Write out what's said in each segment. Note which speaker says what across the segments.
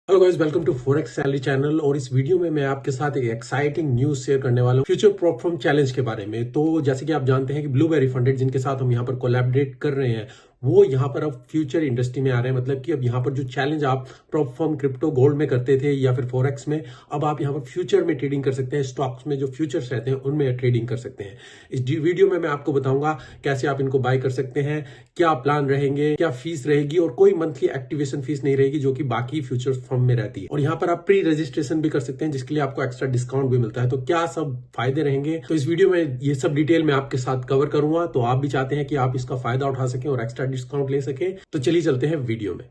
Speaker 1: Hello guys, welcome to forex salary channel. और इस video में मैं आपके साथ एक एक्साइटिंग न्यूज शेयर करने वाला हूँ फ्यूचर प्रॉप फर्म चैलेंज के बारे में। तो जैसे कि आप जानते हैं कि ब्लूबेरी फंडेड जिनके साथ हम यहाँ पर कोलैबोरेट कर रहे हैं वो यहाँ पर अब फ्यूचर इंडस्ट्री में आ रहे हैं। मतलब कि अब यहाँ पर जो चैलेंज आप प्रॉप फर्म क्रिप्टो गोल्ड में करते थे या फिर फॉरेक्स में, अब आप यहाँ पर फ्यूचर में ट्रेडिंग कर सकते हैं। स्टॉक्स में जो फ्यूचर्स रहते हैं उनमें ट्रेडिंग कर सकते हैं। इस वीडियो में मैं आपको बताऊंगा कैसे आप इनको बाय कर सकते हैं, क्या प्लान रहेंगे, क्या फीस रहेगी, और कोई मंथली एक्टिवेशन फीस नहीं रहेगी जो कि बाकी फ्यूचर फर्म में रहती है। और यहाँ पर आप प्री रजिस्ट्रेशन भी कर सकते हैं जिसके लिए आपको एक्स्ट्रा डिस्काउंट भी मिलता है। तो क्या सब फायदे रहेंगे, तो इस वीडियो में ये सब डिटेल मैं आपके साथ कवर करूंगा। तो आप भी चाहते हैं कि आप इसका फायदा उठा सकें और एक्स्ट्रा डिस्काउंट ले सकें, तो चलिए चलते हैं वीडियो में।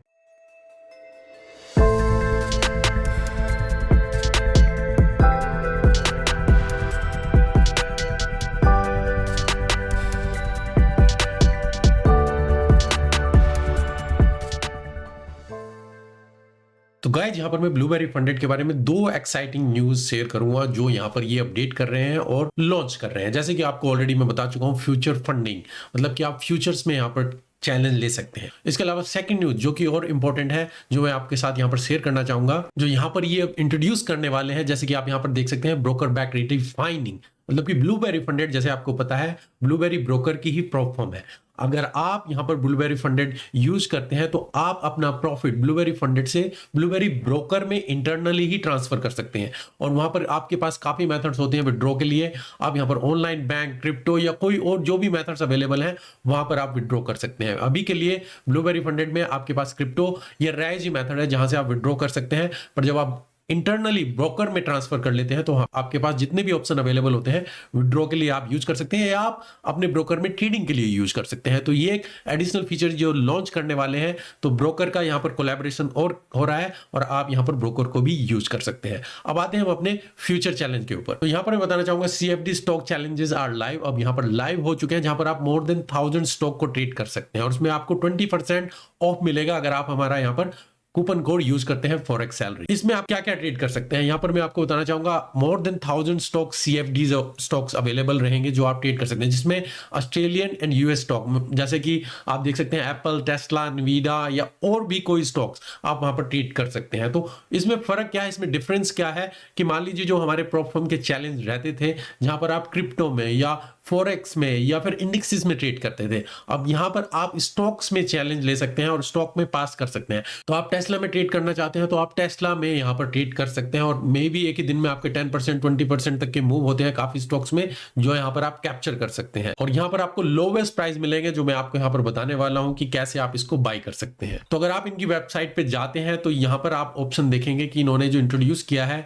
Speaker 1: तो गाइज यहाँ पर मैं ब्लूबेरी फंडेड के बारे में दो एक्साइटिंग न्यूज शेयर करूंगा जो यहाँ पर ये अपडेट कर रहे हैं और लॉन्च कर रहे हैं। जैसे कि आपको ऑलरेडी मैं बता चुका हूँ, फ्यूचर फंडिंग मतलब कि आप फ्यूचर्स में यहाँ पर चैलेंज ले सकते हैं। इसके अलावा सेकंड न्यूज जो कि और इंपॉर्टेंट है, जो मैं आपके साथ यहाँ पर शेयर करना चाहूंगा, जो यहाँ पर ये इंट्रोड्यूस करने वाले हैं। जैसे कि आप यहाँ पर देख सकते हैं, ब्रोकर बैक रिडिफाइनिंग, मतलब कि ब्लूबेरी फंडेड, जैसे आपको पता है ब्लूबेरी ब्रोकर की ही प्रॉप फर्म है। अगर आप यहाँ पर ब्लूबेरी फंडेड यूज करते हैं तो आप अपना प्रॉफिट ब्लूबेरी फंडेड से ब्लूबेरी ब्रोकर में इंटरनली ही ट्रांसफर कर सकते हैं। और वहां पर आपके पास काफी मेथड्स होते हैं विड्रॉ के लिए। आप यहाँ पर ऑनलाइन, बैंक, क्रिप्टो या कोई और जो भी मेथड्स अवेलेबल हैं वहां पर आप विड्रॉ कर सकते हैं। अभी के लिए ब्लूबेरी फंडेड में आपके पास क्रिप्टो या राइज ही मेथड है जहां से आप विड्रॉ कर सकते हैं। पर जब आप इंटरनली ब्रोकर में ट्रांसफर कर लेते हैं तो आपके पास जितने भी ऑप्शन अवेलेबल होते हैं विड्रॉ के लिए आप यूज कर सकते हैं, या आप अपने ब्रोकर में ट्रेडिंग के लिए यूज कर सकते हैं। तो ये एक एडिशनल फीचर जो लॉन्च करने वाले हैं, तो ब्रोकर का यहाँ पर कोलैबोरेशन और हो रहा है और आप यहाँ पर ब्रोकर को भी यूज कर सकते हैं। अब आते हैं हम अपने फ्यूचर चैलेंज के ऊपर। तो यहाँ पर मैं बताना चाहूंगा, CFD stock challenges are live. अब यहाँ पर लाइव हो चुके हैं जहां पर आप मोर देन 1000 स्टॉक को ट्रेड कर सकते हैं और उसमें आपको 20% ऑफ मिलेगा अगर आप हमारा यहाँ पर कूपन कोड यूज करते हैं फॉरेक्स सैलरी। इसमें आप क्या क्या ट्रेड कर सकते हैं, यहाँ पर मैं आपको बताना चाहूंगा, more than 1000 stock CFD stocks available रहेंगे जो आप ट्रेड कर सकते हैं, जिसमें ऑस्ट्रेलियन एंड US स्टॉक, जैसे कि आप देख सकते हैं एप्पल, टेस्ला, नवीडा या और भी कोई स्टॉक्स आप वहां पर ट्रेड कर सकते हैं। तो इसमें फर्क क्या है, इसमें डिफरेंस क्या है कि मान लीजिए जो हमारे प्रॉप फर्म के चैलेंज रहते थे जहां पर आप क्रिप्टो में या फॉरेक्स में या फिर इंडेक्सेस में ट्रेड करते थे, अब यहां पर आप स्टॉक्स में चैलेंज ले सकते हैं और स्टॉक में पास कर सकते हैं। तो आप टेस्ला में ट्रेड करना चाहते हैं तो आप टेस्ला में यहां पर ट्रेड कर सकते हैं और मे भी एक ही दिन में आपके 10% 20% तक के मूव होते हैं काफी स्टॉक्स में, जो यहां पर आप कैप्चर कर सकते हैं। और यहां पर आपको लोवेस्ट प्राइस मिलेंगे जो मैं आपको यहां पर बताने वाला हूं कि कैसे आप इसको बाय कर सकते हैं। तो अगर आप इनकी वेबसाइट पे जाते हैं तो यहां पर आप ऑप्शन देखेंगे कि इन्होंने जो इंट्रोड्यूस किया है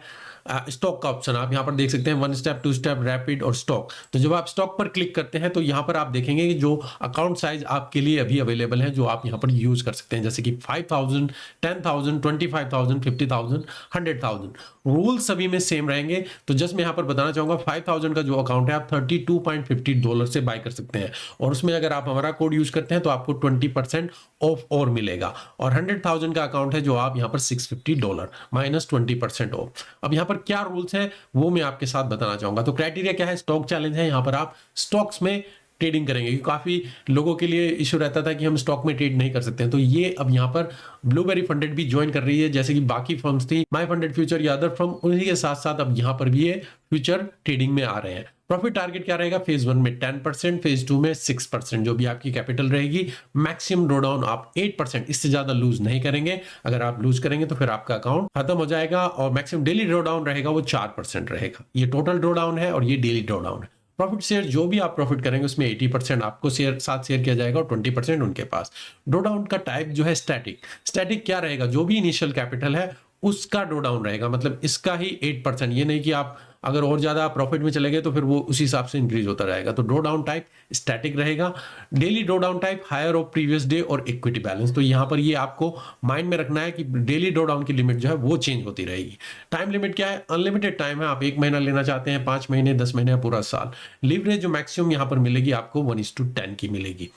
Speaker 1: स्टॉक का ऑप्शन, आप यहां पर देख सकते हैं 1 स्टेप, 2 स्टेप, रैपिड और स्टॉक। तो जब आप स्टॉक पर क्लिक करते हैं तो यहां पर आप देखेंगे कि जो अकाउंट साइज आपके लिए अभी अवेलेबल है जो आप यहां पर यूज कर सकते हैं, जैसे कि 5000, 10,000, 25,000, 50,000, 100,000। रूल सभी में सेम रहेंगे। तो जस्ट मैं यहां पर बताना चाहूंगा, 5000 का जो अकाउंट है आप $32.50 से बाय कर सकते हैं और उसमें अगर आप हमारा कोड यूज करते हैं तो आपको 20% ऑफ और मिलेगा। और 100,000 का अकाउंट है जो आप यहां पर $650 माइनस 20% ऑफ। अब यहां पर क्या रूल्स हैं वो मैं आपके साथ बताना चाहूंगा। तो क्राइटेरिया क्या है, स्टॉक चैलेंज है, यहां पर आप स्टॉक्स में ट्रेडिंग करेंगे। काफी लोगों के लिए इश्यू रहता था कि हम स्टॉक में ट्रेड नहीं कर सकते हैं, तो ये अब यहाँ पर ब्लूबेरी फंडेड भी ज्वाइन कर रही है। जैसे कि बाकी फर्म्स थी माई फंडेड फ्यूचर या अदर फर्म, उन्हीं के साथ साथ अब यहाँ पर भी ये फ्यूचर ट्रेडिंग में आ रहे हैं। प्रॉफिट टारगेट क्या रहेगा, फेज 1 में 10%, फेज 2 में 6%, जो भी आपकी कैपिटल रहेगी। मैक्सिमम ड्रॉ डाउन आप 8%, इससे ज्यादा लूज नहीं करेंगे। अगर आप लूज करेंगे तो फिर आपका अकाउंट खत्म हो जाएगा। और मैक्सिमम डेली ड्रॉ डाउन रहेगा वो 4% रहेगा। ये टोटल ड्रॉ डाउन है और ये डेली ड्रॉ डाउन है। प्रॉफिट शेयर जो भी आप प्रॉफिट करेंगे उसमें 80% आपको साथ शेयर किया जाएगा और 20% उनके पास। ड्रॉ डाउन का टाइप जो है स्टैटिक। स्टैटिक क्या रहेगा, जो भी इनिशियल कैपिटल है उसका ड्रॉ डाउन रहेगा, मतलब इसका ही 8%। ये नहीं कि आप अगर और ज्यादा प्रॉफिट में चले गए तो फिर वो उसी हिसाब से इंक्रीज होता रहेगा। तो ड्रॉ डाउन टाइप स्टैटिक रहेगा। Daily draw down type higher of previous day और इक्विटी बैलेंस। तो यहां पर ये आपको माइंड में रखना है कि डेली ड्रॉ डाउन की लिमिट जो है वो चेंज होती रहेगी। टाइम लिमिट क्या है, अनलिमिटेड टाइम है। आप 1 महीना लेना चाहते हैं, 5 महीने, 10 महीने, पूरा साल। लीवरेज जो मैक्सिमम यहां पर मिलेगी आपको 1:10 की मिलेगी।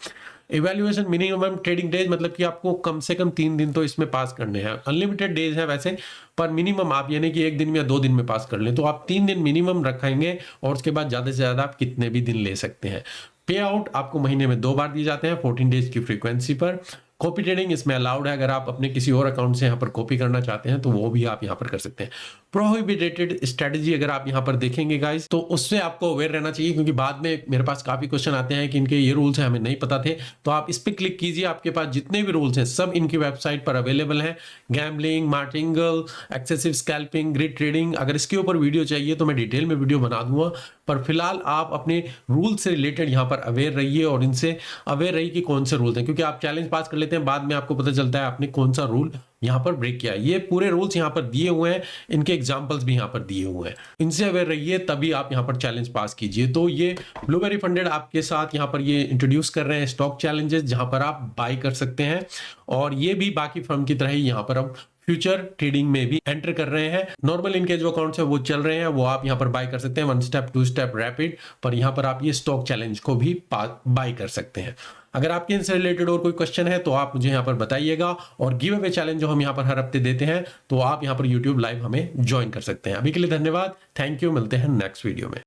Speaker 1: इवैल्यूएशन मिनिमम ट्रेडिंग डेज, मतलब कि आपको कम से कम 3 दिन तो इसमें पास करने हैं। अनलिमिटेड डेज है वैसे, पर मिनिमम आप यानी कि 1 दिन या 2 दिन में पास कर लें, तो आप 3 दिन मिनिमम रखेंगे और उसके बाद ज्यादा से ज्यादा आप कितने भी दिन ले सकते हैं। पे आउट आपको महीने में 2 बार दिए जाते हैं 14 डेज की फ्रीक्वेंसी पर। कॉपी ट्रेडिंग इसमें अलाउड है, अगर आप अपने किसी और अकाउंट से यहाँ पर कॉपी करना चाहते हैं तो वो भी आप यहाँ पर कर सकते हैं। प्रोहिबिटेड स्ट्रेटजी अगर आप यहाँ पर देखेंगे गाइस, तो उससे आपको अवेयर रहना चाहिए, क्योंकि बाद में मेरे पास काफी क्वेश्चन आते हैं कि इनके ये रूल्स हैं, हमें नहीं पता थे। तो आप इस पे क्लिक कीजिए, आपके पास जितने भी रूल्स हैं सब इनकी वेबसाइट पर अवेलेबल हैं। Gambling, martingale, excessive scalping, grid trading, अगर इसके ऊपर वीडियो चाहिए तो मैं डिटेल में वीडियो बना दूंगा। पर फिलहाल आप अपने रूल से रिलेटेड यहाँ पर अवेयर रहिए और इनसे अवेयर रहिए कि कौन से रूल्स हैं, क्योंकि आप चैलेंज पास कर लेते हैं, बाद में आपको पता चलता है आपने कौन सा रूल यहाँ पर ब्रेक किया है। ये पूरे रूल्स यहाँ पर दिए हुए हैं, इनके एग्जांपल्स भी यहाँ पर दिए हुए हैं, इनसे अवेयर रहिए तभी आप यहाँ पर चैलेंज पास कीजिए। तो ये ब्लूबेरी फंडेड आपके साथ यहाँ पर ये इंट्रोड्यूस कर रहे हैं स्टॉक चैलेंजेस, जहां पर आप बाय कर सकते हैं, और ये भी बाकी फर्म की तरह ही यहाँ पर अब फ्यूचर ट्रेडिंग में भी एंटर कर रहे हैं। नॉर्मल इनके जो अकाउंट्स है वो चल रहे हैं, वो आप यहाँ पर बाय कर सकते हैं, 1 स्टेप 2 स्टेप रैपिड, पर यहाँ पर आप ये स्टॉक चैलेंज को भी बाय कर सकते हैं। अगर आपके इनसे रिलेटेड और कोई क्वेश्चन है तो आप मुझे यहाँ पर बताइएगा, और गिव अवे चैलेंज जो हम यहाँ पर हर हफ्ते देते हैं तो आप यहाँ पर यूट्यूब लाइव हमें ज्वाइन कर सकते हैं। अभी के लिए धन्यवाद, थैंक यू, मिलते हैं नेक्स्ट वीडियो में।